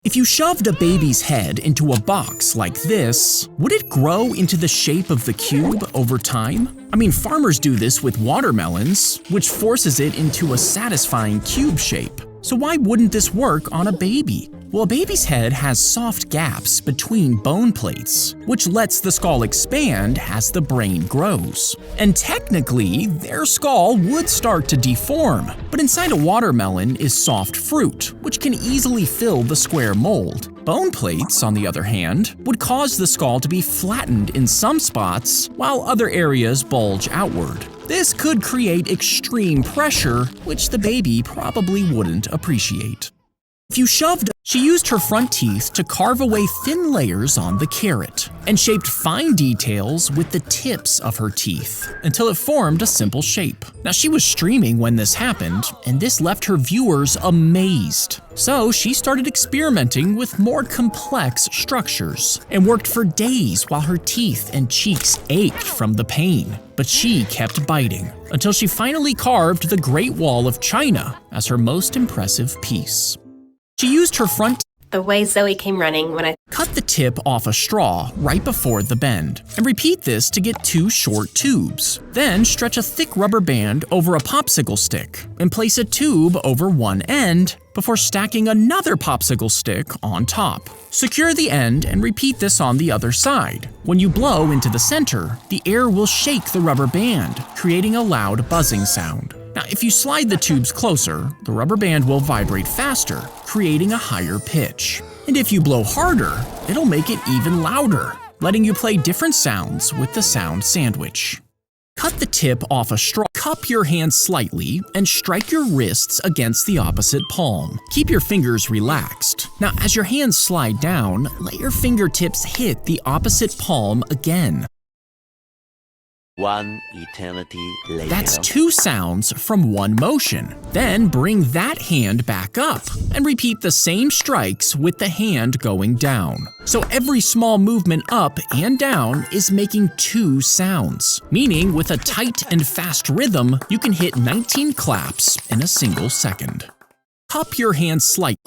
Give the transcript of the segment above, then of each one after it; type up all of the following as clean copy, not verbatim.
If you shoved a baby's head into a box like this, would it grow into the shape of the cube over time? I mean, farmers do this with watermelons, which forces it into a satisfying cube shape. So why wouldn't this work on a baby? Well, a baby's head has soft gaps between bone plates, which lets the skull expand as the brain grows. And technically, their skull would start to deform, but inside a watermelon is soft fruit, which can easily fill the square mold. Bone plates, on the other hand, would cause the skull to be flattened in some spots, while other areas bulge outward. This could create extreme pressure, which the baby probably wouldn't appreciate. If you She used her front teeth to carve away thin layers on the carrot, and shaped fine details with the tips of her teeth until it formed a simple shape. Now, she was streaming when this happened, and this left her viewers amazed. So she started experimenting with more complex structures and worked for days while her teeth and cheeks ached from the pain. But she kept biting until she finally carved the Great Wall of China as her most impressive piece. She used her front The way Zoe came running when I cut the tip off a straw right before the bend, and repeat this to get 2 short tubes. Then stretch a thick rubber band over a popsicle stick and place a tube over one end before stacking another popsicle stick on top. Secure the end and repeat this on the other side. When you blow into the center, the air will shake the rubber band, creating a loud buzzing sound. Now, if you slide the tubes closer, the rubber band will vibrate faster, creating a higher pitch. And if you blow harder, it'll make it even louder, letting you play different sounds with the sound sandwich. Cut the tip off a straw. Cup your hand slightly and strike your wrists against the opposite palm. Keep your fingers relaxed. Now, as your hands slide down, let your fingertips hit the opposite palm again. One eternity later. That's 2 sounds from one motion. Then bring that hand back up and repeat the same strikes with the hand going down. So every small movement up and down is making 2 sounds, meaning with a tight and fast rhythm, you can hit 19 claps in a single second. Cup your hand slightly.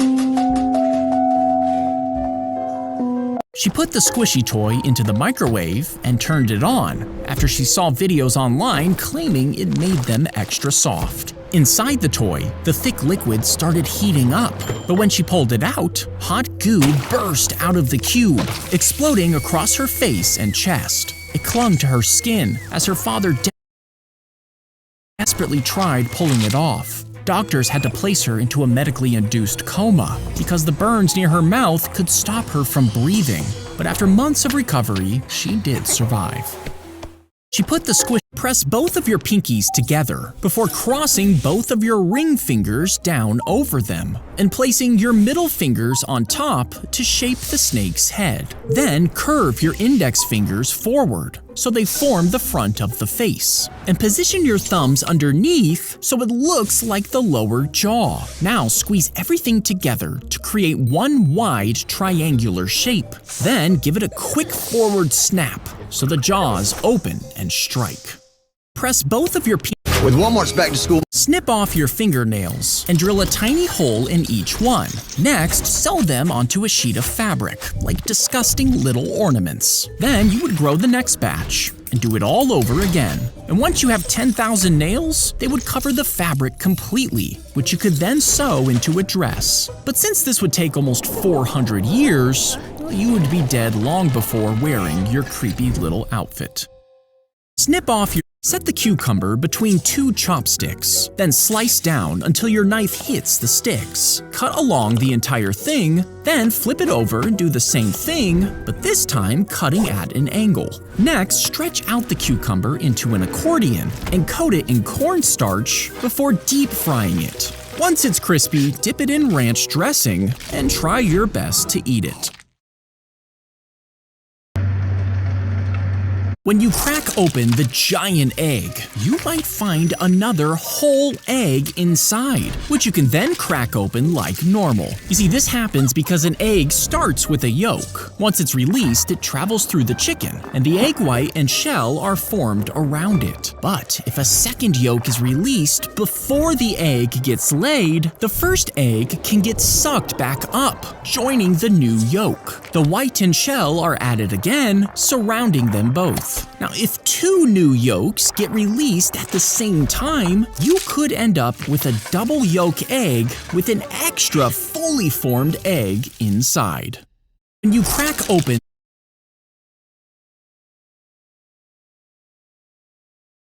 She put the squishy toy into the microwave and turned it on after she saw videos online claiming it made them extra soft. Inside the toy, the thick liquid started heating up, but when she pulled it out, hot goo burst out of the cube, exploding across her face and chest. It clung to her skin as her father desperately tried pulling it off. Doctors had to place her into a medically induced coma because the burns near her mouth could stop her from breathing. But after months of recovery, she did survive. She put the squish. Press both of your pinkies together before crossing both of your ring fingers down over them and placing your middle fingers on top to shape the snake's head. Then curve your index fingers forward so they form the front of the face, and position your thumbs underneath so it looks like the lower jaw. Now squeeze everything together to create one wide triangular shape. Then give it a quick forward snap so the jaws open and strike. Press both of your With Walmart's back to school. Snip off your fingernails and drill a tiny hole in each one. Next, sew them onto a sheet of fabric, like disgusting little ornaments. Then you would grow the next batch and do it all over again. And once you have 10,000 nails, they would cover the fabric completely, which you could then sew into a dress. But since this would take almost 400 years, you would be dead long before wearing your creepy little outfit. Set the cucumber between 2 chopsticks, then slice down until your knife hits the sticks. Cut along the entire thing, then flip it over and do the same thing, but this time cutting at an angle. Next, stretch out the cucumber into an accordion and coat it in cornstarch before deep frying it. Once it's crispy, dip it in ranch dressing and try your best to eat it. When you crack open the giant egg, you might find another whole egg inside, which you can then crack open like normal. You see, this happens because an egg starts with a yolk. Once it's released, it travels through the chicken, and the egg white and shell are formed around it. But if a second yolk is released before the egg gets laid, the first egg can get sucked back up, joining the new yolk. The white and shell are added again, surrounding them both. Now, if two new yolks get released at the same time, you could end up with a double yolk egg with an extra fully formed egg inside. When you crack open